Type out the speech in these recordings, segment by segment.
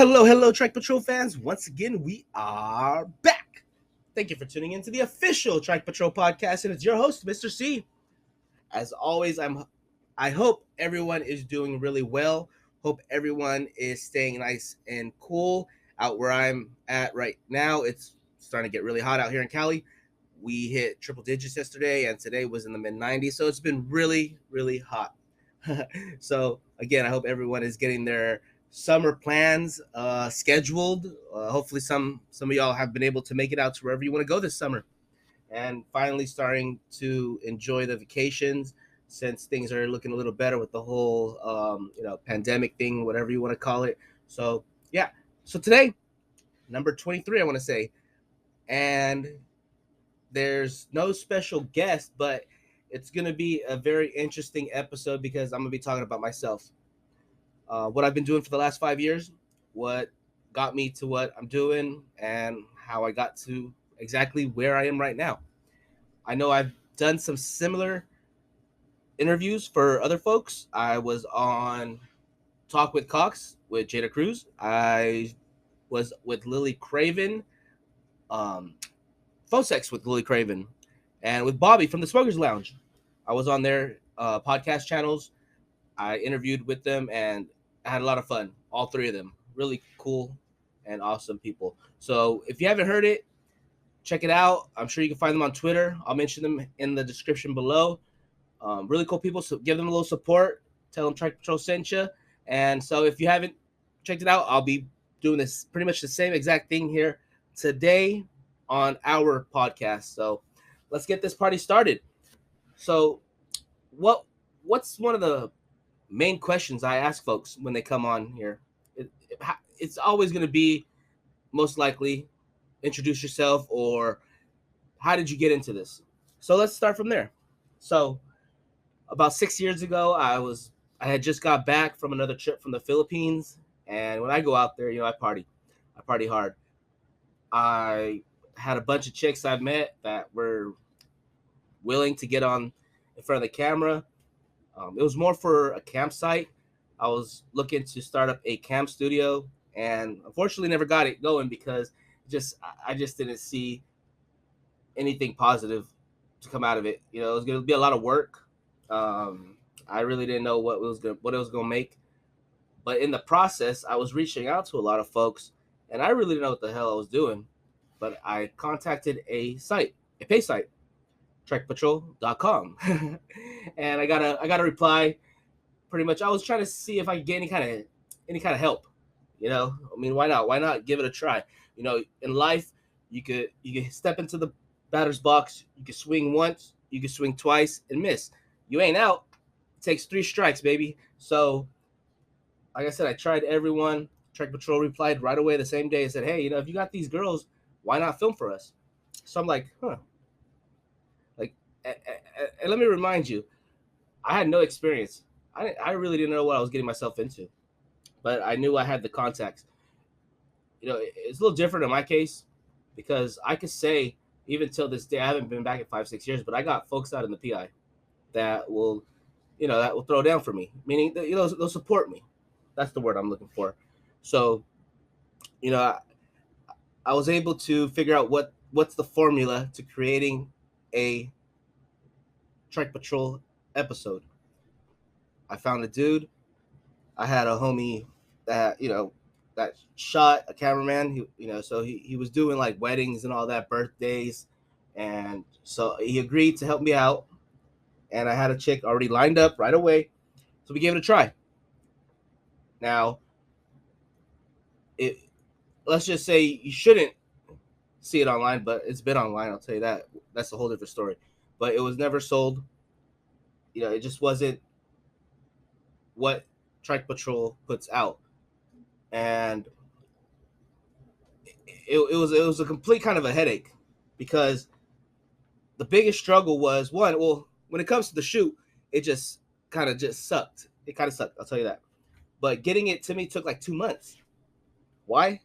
Hello, Trike Patrol fans. Once again, we are back. Thank you for tuning in to the official Trike Patrol podcast, and it's your host, Mr. C. As always, I hope everyone is doing really well. Hope everyone is staying nice and cool out where I'm at right now. It's starting to get really hot out here in Cali. We hit triple digits yesterday, and today was in the mid 90s, so it's been really, really hot. So again, I hope everyone is getting their summer plans scheduled. Hopefully, some of y'all have been able to make it out to wherever you want to go this summer, and finally starting to enjoy the vacations since things are looking a little better with the whole pandemic thing, whatever you want to call it. So yeah, so today, number 23, I want to say, and there's no special guest, but it's going to be a very interesting episode because I'm going to be talking about myself. What I've been doing for the last 5 years, what got me to what I'm doing, and how I got to exactly where I am right now. I know I've done some similar interviews for other folks. I was on Talk with Cox with Jada Cruz. I was with Lily Craven, Phone Sex with Lily Craven, and with Bobby from the Smokers Lounge. I was on their podcast channels. I interviewed with them, and I had a lot of fun. All three of them, really cool and awesome people. So if you haven't heard it, check it out. I'm sure you can find them on Twitter. I'll mention them in the description below. Really cool people, so give them a little support. Tell them Trike Patrol sent you. And so if you haven't checked it out, I'll be doing this pretty much the same exact thing here today on our podcast. So let's get this party started. So what's one of the main questions I ask folks when they come on here? It's always going to be, most likely, introduce yourself or how did you get into this? So let's start from there. So about 6 years ago, I had just got back from another trip from the Philippines, and when I go out there, I party hard. I had a bunch of chicks I met that were willing to get on in front of the camera. It was more for a campsite. I was looking to start up a camp studio, and unfortunately never got it going because I just didn't see anything positive to come out of it. It was going to be a lot of work. I really didn't know what it was going to make, but in the process, I was reaching out to a lot of folks, and I really didn't know what the hell I was doing. But I contacted a pay site, TrikePatrol.com, and I got a reply. Pretty much, I was trying to see if I could get any kind of help. I mean, why not? Why not give it a try? In life, you could step into the batter's box. You could swing once, you could swing twice and miss. You ain't out. It takes 3 strikes, baby. So, like I said, I tried everyone. Trike Patrol replied right away the same day and said, hey, if you got these girls, why not film for us? So I'm like, huh. And let me remind you, I had no experience. I really didn't know what I was getting myself into, but I knew I had the contacts. It's a little different in my case because I could say, even till this day, I haven't been back in 5-6 years, but I got folks out in the PI that will throw down for me, meaning that, they'll support me. That's the word I'm looking for. So, I was able to figure out what's the formula to creating a Trike Patrol episode. I found a dude. I had a homie that that shot, a cameraman. So he was doing like weddings and all that, birthdays, and so he agreed to help me out. And I had a chick already lined up right away, so we gave it a try. Now, let's just say you shouldn't see it online, but it's been online. I'll tell you that. That's a whole different story. But it was never sold. It just wasn't what Trike Patrol puts out, and it was a complete kind of a headache because the biggest struggle was when it comes to the shoot, it just sucked. It kind of sucked. I'll tell you that. But getting it to me took like 2 months. Why?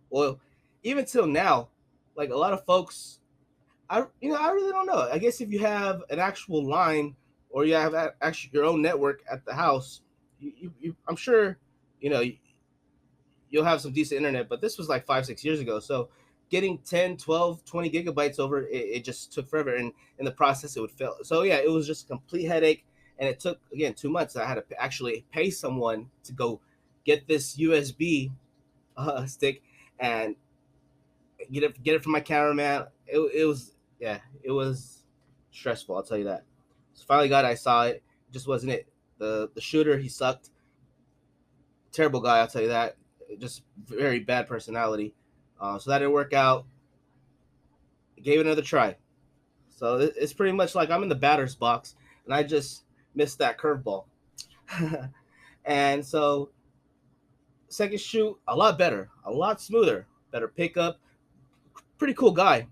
Well, even till now, like a lot of folks, I really don't know. I guess if you have an actual line or you have actually your own network at the house, I'm sure, you'll have some decent internet, but this was like 5-6 years ago. So getting 10, 12, 20 gigabytes over, it just took forever. And in the process, it would fail. So yeah, it was just a complete headache. And it took, again, 2 months. I had to actually pay someone to go get this USB stick and get it from my cameraman. It was, yeah, it was stressful. I'll tell you that. So finally got it. I saw it. It just wasn't it. The shooter, he sucked. Terrible guy. I'll tell you that. Just very bad personality. So that didn't work out. Gave it another try. So it's pretty much like I'm in the batter's box and I just missed that curveball. And so second shoot, a lot better, a lot smoother, better pickup. Pretty cool guy.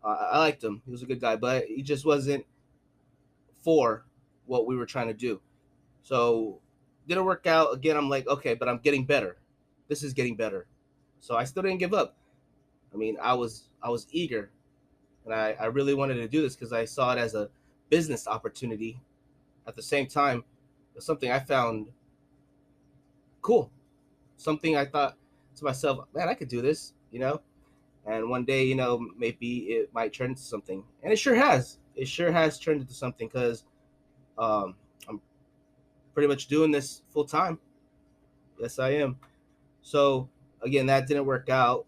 I liked him. He was a good guy, but he just wasn't for what we were trying to do. So didn't work out. Again, I'm like, okay, but I'm getting better. This is getting better. So I still didn't give up. I mean, I was eager, and I really wanted to do this because I saw it as a business opportunity. At the same time, it was something I found cool. Something I thought to myself, man, I could do this, And one day, maybe it might turn into something, and it sure has. It sure has turned into something because I'm pretty much doing this full time. Yes, I am. So again, that didn't work out.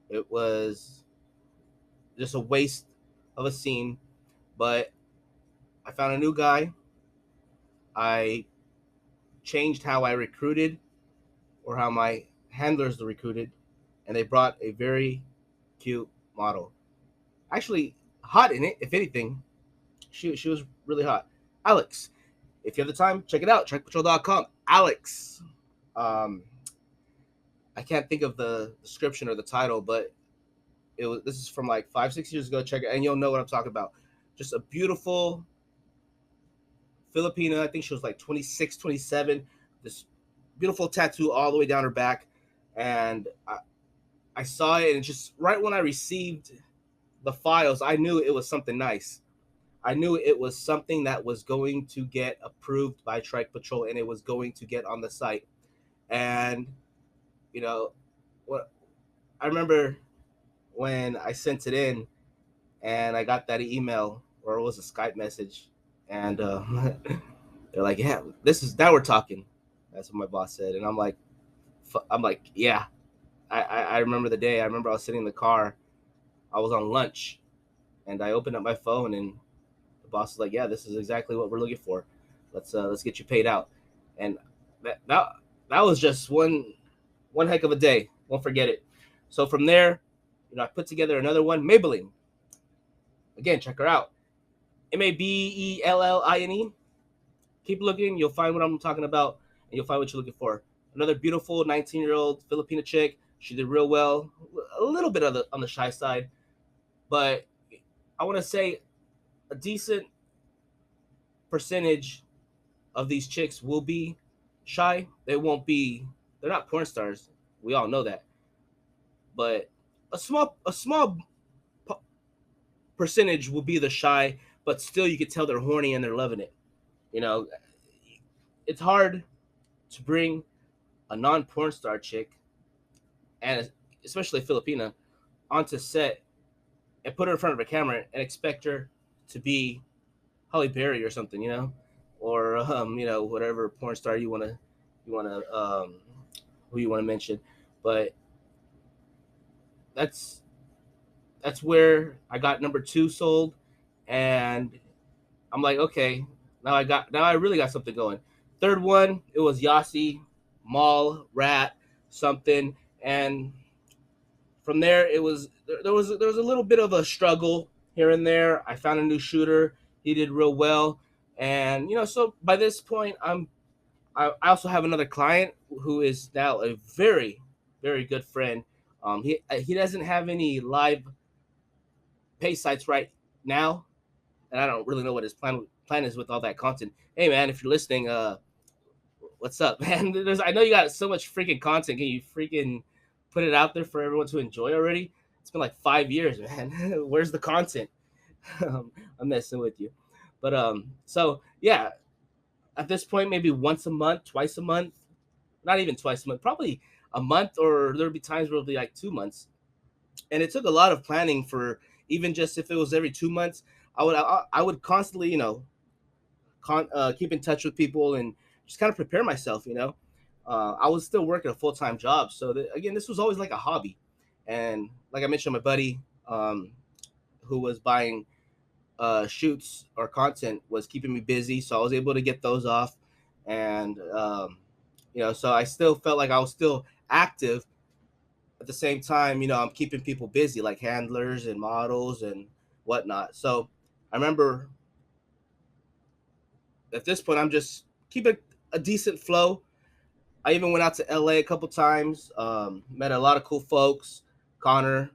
It was just a waste of a scene, but I found a new guy. I changed how I recruited or how my handlers recruited, and they brought a very cute model. Actually, hot in it, if anything. She was really hot. Alex. If you have the time, check it out. TrikePatrol.com. Alex. Um, I can't think of the description or the title, but this is from like 5-6 years ago. Check it, and you'll know what I'm talking about. Just a beautiful Filipina. I think she was like 26, 27. This beautiful tattoo all the way down her back, and I saw it, and just right when I received the files, I knew it was something nice. I knew it was something that was going to get approved by Trike Patrol, and it was going to get on the site. And you know, what I remember when I sent it in, and I got that email, or it was a Skype message, and they're like, "Yeah, this is now we're talking." That's what my boss said, and I'm like, yeah. I remember the day. I remember I was sitting in the car. I was on lunch, and I opened up my phone, and the boss was like, "Yeah, this is exactly what we're looking for. Let's get you paid out." And that was just one heck of a day. Won't forget it. So from there, I put together another one. Maybelline. Again, check her out. Mabelline. Keep looking. You'll find what I'm talking about, and you'll find what you're looking for. Another beautiful 19-year-old Filipina chick. She did real well. A little bit on the shy side, but I want to say a decent percentage of these chicks will be shy. They won't be. They're not porn stars. We all know that. But a small percentage will be the shy, but still you can tell they're horny and they're loving it. You know, it's hard to bring a non-porn star chick, and especially a Filipina, onto set and put her in front of a camera and expect her to be Holly Berry or something, or whatever porn star you wanna who you wanna mention. But that's that's where I got number two sold, and I'm like, okay, now I really got something going. Third one, it was Yasi, Mall, Rat, something, and from there there was a little bit of a struggle here and there. I found a new shooter. He did real well, and so by this point, I also have another client who is now a very, very good friend. He doesn't have any live pay sites right now, and I don't really know what his plan is with all that content. Hey man, if you're listening, what's up, man? I know you got so much freaking content. Can you freaking put it out there for everyone to enjoy already? It's been like 5 years, man. Where's the content? I'm messing with you, but so yeah. At this point, maybe once a month, twice a month, not even twice a month, probably a month, or there'd be times where it'll be like 2 months. And it took a lot of planning for, even just if it was every 2 months, I would constantly, keep in touch with people and just kind of prepare myself. I was still working a full time job, so again, this was always like a hobby. And like I mentioned, my buddy, who was buying shoots or content, was keeping me busy, so I was able to get those off. And so I still felt like I was still active at the same time. I'm keeping people busy, like handlers and models and whatnot. So I remember at this point, I'm just keeping a decent flow. I even went out to LA a couple times, met a lot of cool folks. Connor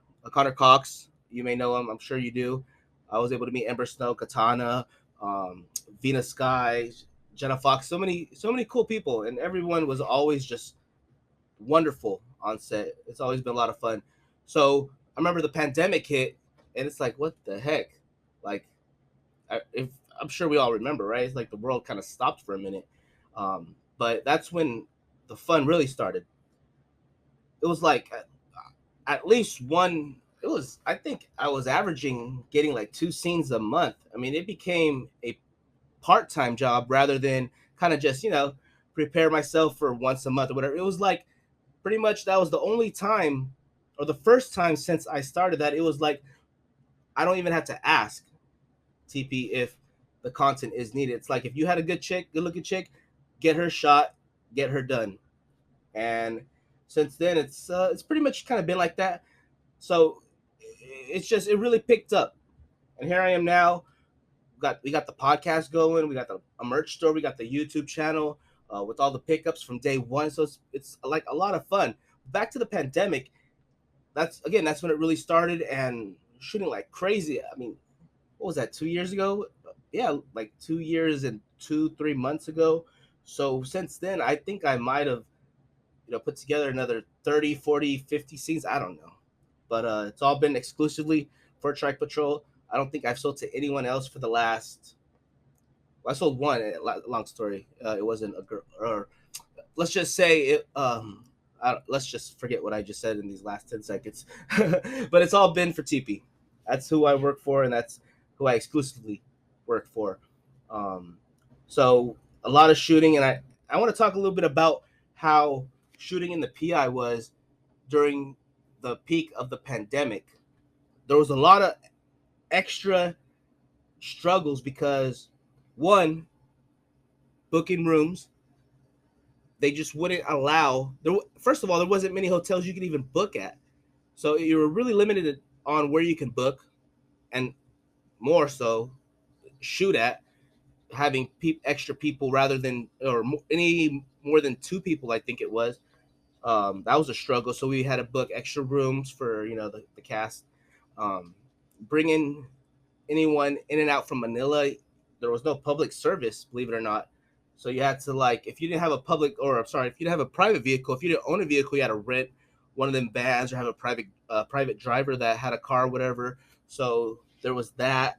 Cox, you may know him, I'm sure you do. I was able to meet Ember Snow, Katana, um, Venus Sky, Jenna Fox, so many cool people, and everyone was always just wonderful on set. It's always been a lot of fun. So I remember the pandemic hit, and it's like, what the heck? Like, if I'm sure we all remember, right? It's like the world kind of stopped for a minute. But that's when the fun really started. It was like at least one. It was, I think I was averaging getting like 2 scenes a month. I mean, it became a part time job rather than kind of just, prepare myself for once a month or whatever. It was like pretty much that was the only time, or the first time since I started, that it was like I don't even have to ask TP if the content is needed. It's like if you had a good looking chick, get her shot, get her done. And since then, it's pretty much kind of been like that. So it really picked up, and here I am now. We got the podcast going, we got a merch store, we got the YouTube channel, with all the pickups from day one. So it's like a lot of fun. Back to the pandemic, that's when it really started, and shooting like crazy. I mean, what was that, 2 years ago? Yeah, like 2 years and 3 months ago. So since then, I think I might have, put together another 30, 40, 50 scenes. I don't know. But it's all been exclusively for Trike Patrol. I don't think I've sold to anyone else for the last. Well, I sold one. Long story. It wasn't a girl, or let's just say it. Let's just forget what I just said in these last 10 seconds. But it's all been for TP. That's who I work for, and that's who I exclusively work for. Um, so a lot of shooting, and I want to talk a little bit about how shooting in the PI was during the peak of the pandemic. There was a lot of extra struggles because, one, booking rooms, they just wouldn't allow there. First of all, there wasn't many hotels you could even book at, so you were really limited on where you can book, and more so shoot at, having extra people rather than, or any more than two people, I think it was. That was a struggle, so we had to book extra rooms for, the cast. Bringing anyone in and out from Manila, there was no public service, believe it or not. So you had to, like, if you didn't have a public, or I'm sorry, if you didn't have a private vehicle, if you didn't own a vehicle, you had to rent one of them vans or have a private driver that had a car, whatever. So there was that.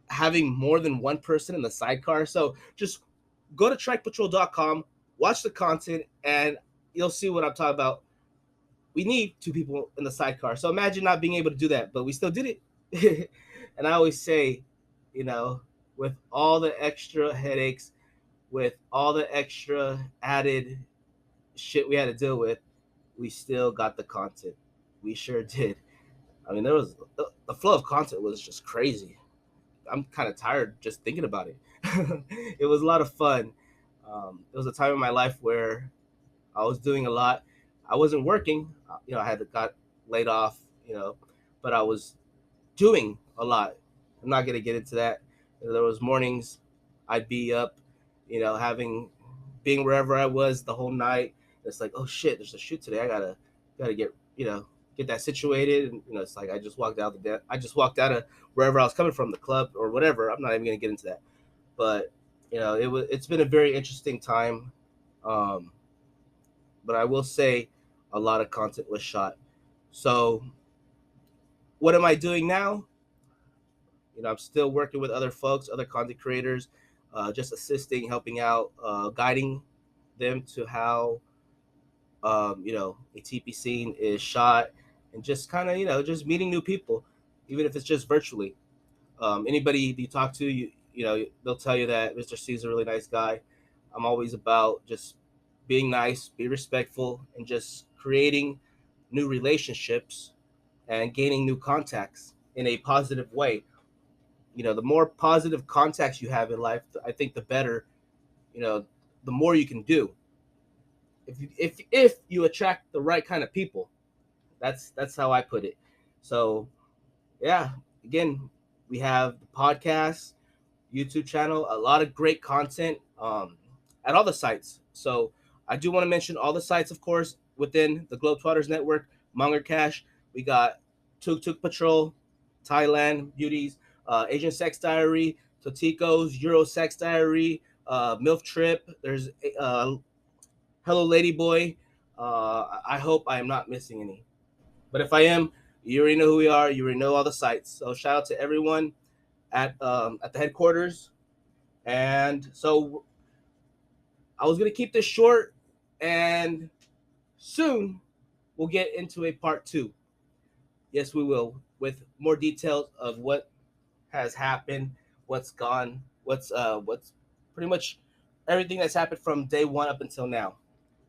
Having more than one person in the sidecar. So just go to TrikePatrol.com, watch the content, and you'll see what I'm talking about. We need two people in the sidecar. So imagine not being able to do that, but we still did it. And I always say, you know, with all the extra headaches, with all the extra added shit we had to deal with, we still got the content. We sure did. I mean, the flow of content was just crazy. I'm kind of tired just thinking about it. It was a lot of fun. There was a time in my life where I was doing a lot. I wasn't working. I had got laid off. But I was doing a lot. I'm not gonna get into that. There was mornings I'd be up, having being wherever I was the whole night. It's like, oh shit, there's a shoot today. I gotta get that situated. And it's like I just walked out of wherever I was coming from, the club or whatever. I'm not even gonna get into that. But it's been a very interesting time. Um, but I will say a lot of content was shot. So what am I doing now? I'm still working with other folks, other content creators, just assisting, helping out, guiding them to how a TP scene is shot, and just kind of just meeting new people, even if it's just virtually. Anybody you talk to, they'll tell you that Mr. C is a really nice guy. I'm always about just being nice, be respectful, and just creating new relationships and gaining new contacts in a positive way. The more positive contacts you have in life, I think the better, you know, the more you can do. If you attract the right kind of people, that's how I put it. So yeah, again, we have the podcast, YouTube channel, a lot of great content at all the sites. So I do want to mention all the sites, of course, within the Globetrotters Network, Monger Cash. We got Tuk Tuk Patrol, Thailand Beauties, Asian Sex Diary, Totico's Euro Sex Diary, MILF Trip. There's Hello Ladyboy. I hope I am not missing any. But if I am, you already know who we are. You already know all the sites. So shout out to everyone at the headquarters. And so I was gonna keep this short, and soon we'll get into a part two. Yes, we will, with more details of what has happened, what's gone, what's pretty much everything that's happened from day one up until now.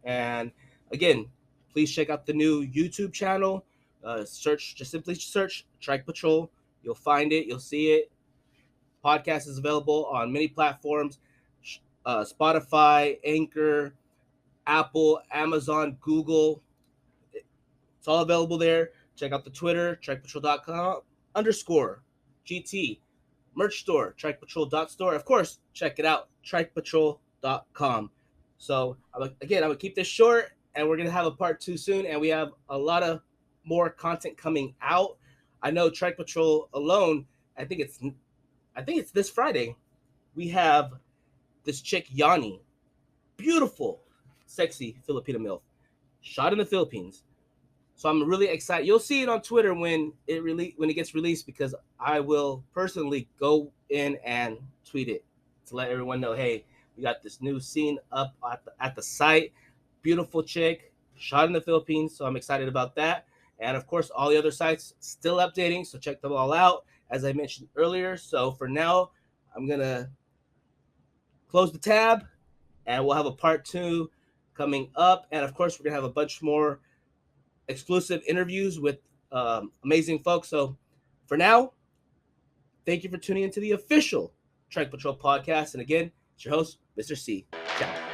And again, please check out the new YouTube channel. Simply search Trike Patrol. You'll find it. You'll see it. Podcast is available on many platforms: Spotify, Anchor, Apple, Amazon, Google. It's all available there. Check out the Twitter, TrikePatrol.com _GT. Merch store, TrikePatrol.store. Of course, check it out, TrikePatrol.com. So, again, I'm going to keep this short, and we're going to have a part two soon, and we have a lot of more content coming out. I know Trike Patrol alone, I think it's this Friday. We have this chick, Yanni. Beautiful, sexy Filipino MILF. Shot in the Philippines. So I'm really excited. You'll see it on Twitter when it gets released, because I will personally go in and tweet it to let everyone know, hey, we got this new scene up at the site. Beautiful chick, shot in the Philippines. So I'm excited about that. And of course, all the other sites still updating, so check them all out, as I mentioned earlier. So for now, I'm gonna close the tab, and we'll have a part two coming up. And of course, we're gonna have a bunch more exclusive interviews with amazing folks. So for now, thank you for tuning into the official Trike Patrol podcast. And again, it's your host, Mr. C. Ciao.